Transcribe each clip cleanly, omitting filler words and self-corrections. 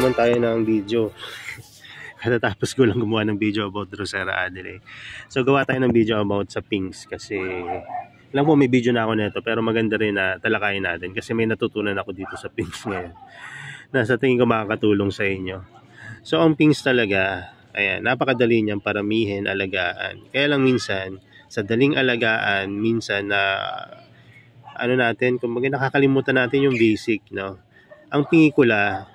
naman tayo ng video. Katatapos ko lang gumawa ng video about Drosera Adelaide. So gawa tayo ng video about sa pinks kasi alam po may video na ako nito pero maganda rin na talakayin natin kasi may natutunan ako dito sa pinks ngayon na sa tingin ko makakatulong sa inyo. So ang pinks talaga, ayan, napakadali niyang paramihin, alagaan. Kaya lang minsan, sa daling alagaan, minsan na kumbaga nakakalimutan natin yung basic, no? Ang pingikula,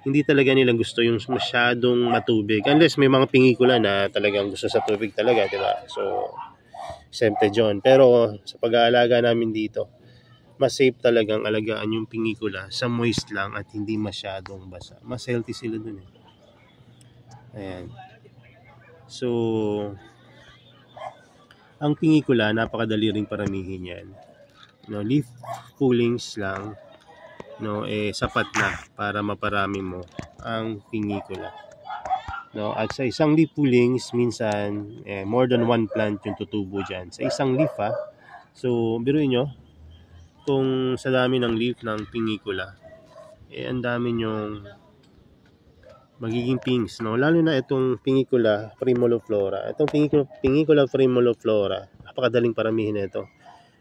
hindi talaga nila gusto yung masyadong matubig. Unless may mga pingikula na talagang gusto sa tubig talaga, di ba? So, siyempre John. Pero sa pag-aalaga namin dito, mas safe talagang alagaan yung pingikula sa moist lang at hindi masyadong basa. Mas healthy sila dun eh. Ayan. So, ang pingikula, napakadali rin paramihin yan. No, leaf pullings lang, no, sapat na para maparami mo ang pingikula. No, at sa isang leaf pullings, minsan more than one plant yung tutubo dyan. Sa isang leaf So, biruin nyo, kung sa dami ng leaf ng pingikula, ang dami yung magiging pinks, no? Lalo na itong pingikula primuliflora. Itong pingikula primuliflora, napakadaling paramihin ito.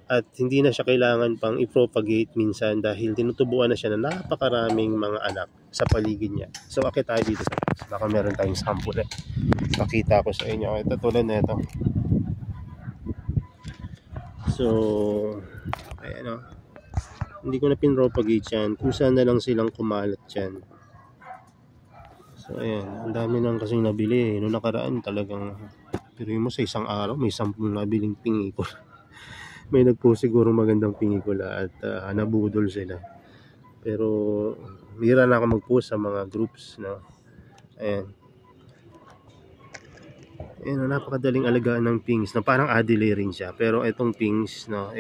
At hindi na siya kailangan pang i-propagate minsan dahil tinutubuan na siya na napakaraming mga anak sa paligid niya. So, akit tayo dito sa taas. Baka meron tayong sample Pakita ko sa inyo. Ito tulad na ito. So, ayan o. Hindi ko na pin-propagate yan. Kusa na lang silang kumalat yan. So, ayan. Ang dami nang kasing nabili. Noong nakaraan talagang, pero mo sa isang araw, may 10 nabiling pingikula. May nagpost siguro magandang pingikula at nabudol sila. Pero bihira na ako magpost sa mga groups, no. Ayan. Ayan, napakadaling alagaan ng pinks, no. Parang Adelaide rin siya. Pero itong pinks, no,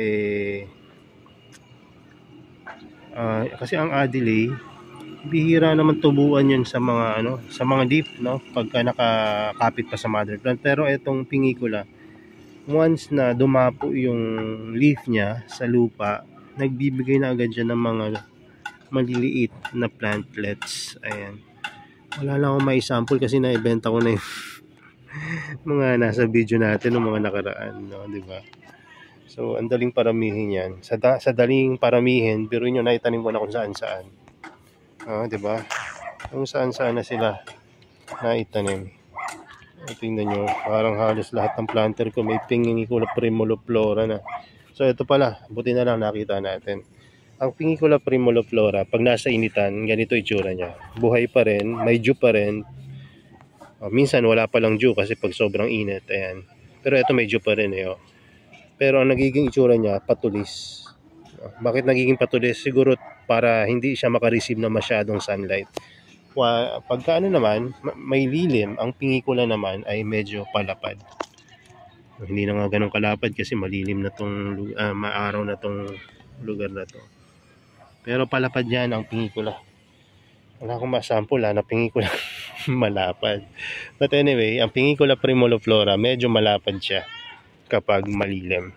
kasi ang Adelaide, bihira naman tubuan yan sa mga sa mga leaf, no, pagka nakakapit pa sa mother plant. Pero itong pingikula, once na dumapo yung leaf niya sa lupa, nagbibigay na agad siya ng mga maliliit na plantlets. Ayan. Wala lang akong may sample kasi na-ibenta ko na yung mga nasa video natin ng mga nakaraan, no, di ba? So, ang daling paramihin yan. Sa daling paramihin, pero yun, naitanim ko na kung saan-saan. Di ba? Kung saan-saan na sila naitanim. Tingnan nyo, parang halos lahat ng planter ko may pingikula primuliflora na. So ito pala, buti na lang nakita natin. Ang pingikula primuliflora, pag nasa initan, ganito itsura niya. Buhay pa rin, may dew pa rin. Minsan wala pa lang dew kasi pag sobrang init, ayan. Pero ito may dew pa rin Pero ang nagiging itsura niya, patulis. Bakit nagiging patulis? Siguro para hindi siya makareceive na masyadong sunlight. Pagka naman, may lilim, ang pingikula naman ay medyo palapad. Hindi na nga ganun kalapad kasi malilim na tong maaraw na tong lugar na to. Pero palapad yan ang pingikula. Wala akong masample na pingikula malapad. But anyway, ang pingikula primuliflora, medyo malapad siya kapag malilim.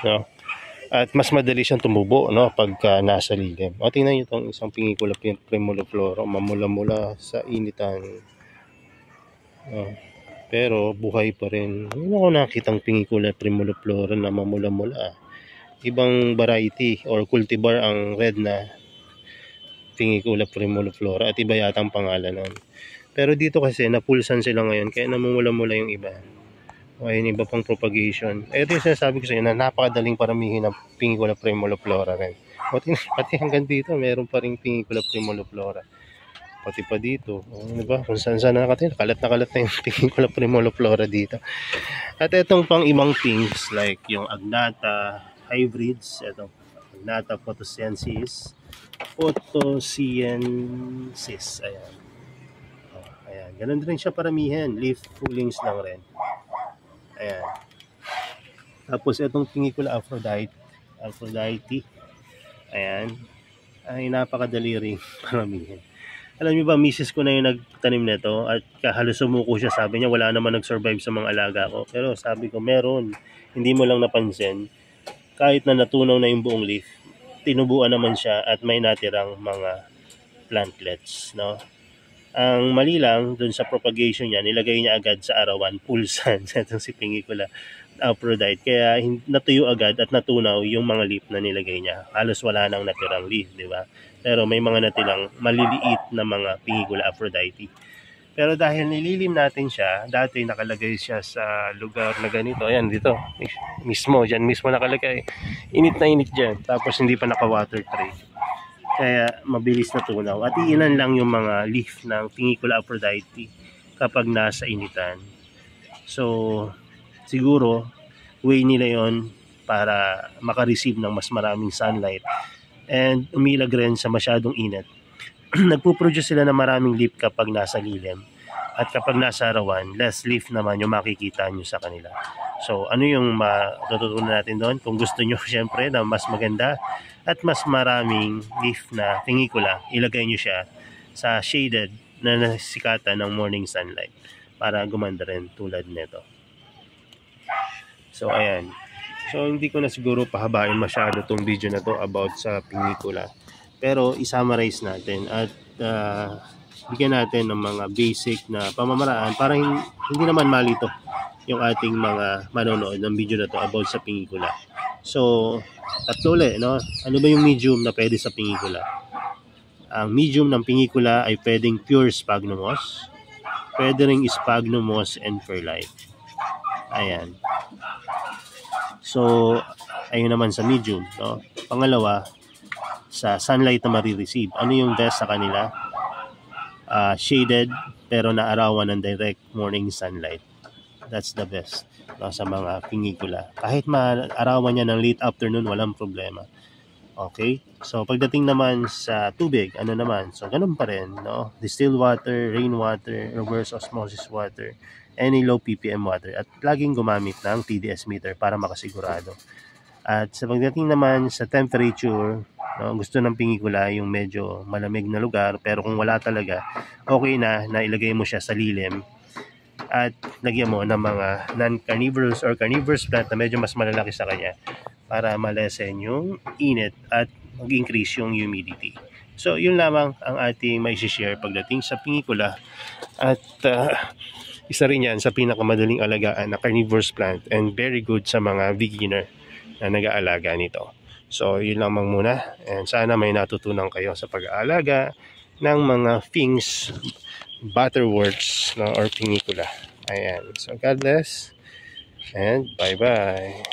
No? At mas madali siyang tumubo, no, pagka nasa lilim. Tingnan niyo itong isang pingikula primuliflora, mamula-mula sa initan. Pero buhay pa rin. Hindi ako nakitang pingikula primuliflora na mamula-mula. Ibang variety or cultivar ang red na pingikula primuliflora at iba yata ang pangalan nun. Pero dito kasi napulsan sila ngayon kaya namumula-mula yung iba. Ayun, iba pang propagation. Ito yung sinasabi ko sa inyo na napakadaling paramihin ng pingikula primuliflora rin. Pati hanggang dito, meron pa rin pingikula primuliflora. Pati pa dito. Diba? Kung saan nakatin, kalat na yung pingikula primuliflora dito. At itong pang ibang pinks like yung Agnatha hybrids. Ito, Agnatha photosciensis. Ayan. Ayan. Ganun rin siya paramihin. Leaf pullings lang rin. Ayan. Tapos itong pingikula Aphrodite. Ayan. Ay napakadali rin paramihin. Alam niyo ba, misis ko na yung nagtanim nito at halos sumuko siya. Sabi niya wala naman nag-survive sa mga alaga ko. Pero sabi ko meron. Hindi mo lang napansin. Kahit na natunaw na yung buong leaf, tinubuan naman siya at may natirang mga plantlets, no? Ang mali lang dun sa propagation niya, nilagay niya agad sa arawan, full sun, itong si Pingicula Aphrodite. Kaya natuyo agad at natunaw yung mga leaf na nilagay niya. Halos wala nang natirang leaf, di ba? Pero may mga natirang maliliit na mga Pingicula Aphrodite. Pero dahil nililim natin siya, dati nakalagay siya sa lugar na ganito. Ayan, dito. Mismo, dyan mismo nakalagay. Init na init dyan. Tapos hindi pa naka-water tray. Kaya mabilis na tunaw. At iilan lang yung mga leaf ng Pingicula Aphrodite kapag nasa initan. So, siguro, way nila yon para makareceive ng mas maraming sunlight. And umilag rin sa masyadong init. Nagpuproduce sila ng maraming leaf kapag nasa lilim. At kapag nasa arawan, less leaf naman yung makikita nyo sa kanila. So, ano yung matututunan natin doon? Kung gusto nyo syempre na mas maganda at mas maraming leaf na Pingicula, ilagay nyo siya sa shaded na nasikatan ng morning sunlight para gumanda rin tulad nito. So, ayan. So, hindi ko na siguro pahabain masyado tong video na to about sa Pingicula. Pero, isummarize natin at bigyan natin ng mga basic na pamamaraan para hindi naman malito yung ating mga manonood ng video na to about sa Pingicula. So, tatlo ulit, no? Ano ba yung medium na pwede sa Pingicula? Ang medium ng Pingicula ay pwedeng pure sphagnum moss, pwede ring sphagnum moss and perlite. Ayan. So, ayun naman sa medium, no? Pangalawa, sa sunlight na marireceive. Ano yung best sa kanila? Shaded pero naarawan ng direct morning sunlight. That's the best, no, sa mga Pingicula. Kahit maarawan niya ng late afternoon, walang problema. Okay? So, pagdating naman sa tubig, ano naman? So, ganun pa rin, no? Distilled water, rainwater, reverse osmosis water, any low ppm water. At laging gumamit ng TDS meter para makasigurado. At sa pagdating naman sa temperature, no, gusto ng Pingicula yung medyo malamig na lugar. Pero kung wala talaga, okay na ilagay mo siya sa lilim. At lagyan mo ng mga non-carnivorous or carnivorous plant na medyo mas malalaki sa kanya para malesen yung init at mag-increase yung humidity. So, yun lamang ang ating may share pagdating sa Pingicula. At isa rin yan sa pinakamadaling alagaan na carnivorous plant and very good sa mga beginner na nag-aalaga nito. So, yun lamang muna. And sana may natutunan kayo sa pag-aalaga ng mga things butterworts, no, or Pingicula. Ayan. So, God bless and bye-bye.